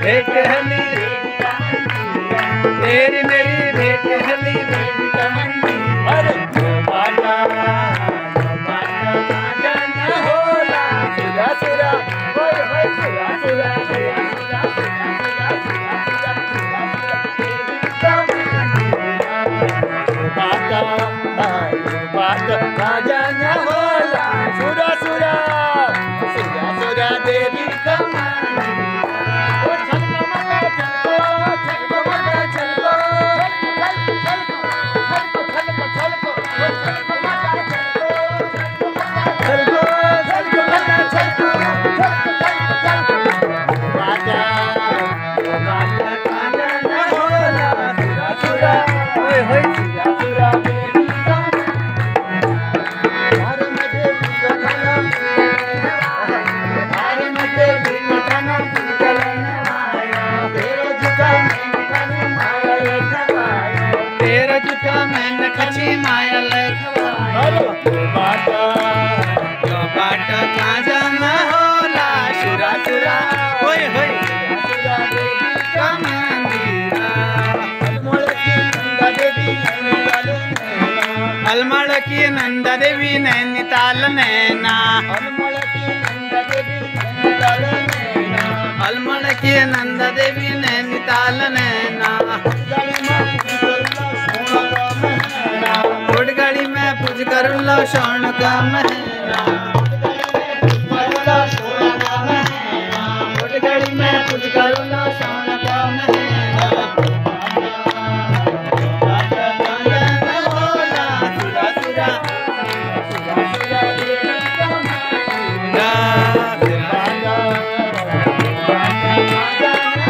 भेंट हली तेरी मेरी भेंट हली देवी का मंदिर। अरे बाटा राजा न होला सुरा सुरा होय होय सुरा सुरा सुरा सुरा बाटा राजा न होला सुरा सुरा सुरा सुरा देवी का तेरा जुटा मैंने खची माया बाटा कहाँ जाना होला सुरा सुरा होय होय अलमड़ की नंदा देवी नैनीताल नैना अलमड़ की नंदा देवी नैनीताल नैना घोड़गाड़ी में पूज कर लो शौन का महीना घोड़गाड़ी में पूज कर लो शौन का महीना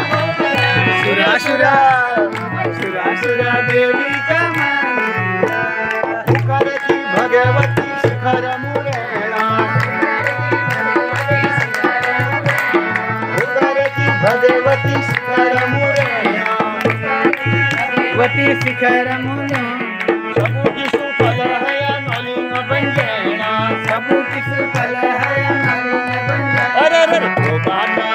सुरा सुरा सुरा सुरा देवी का भगवती शिखर मुरेणा भगवती शिखर मुरेणा भगवती शिखर मुरेणा सबू की सुफल है नलिन बंजेणा सबू की सुफल है नलिन बंजेणा अरे अरे ओ बाटा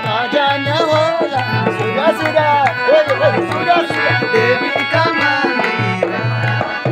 राजा न होला सुरा सुरा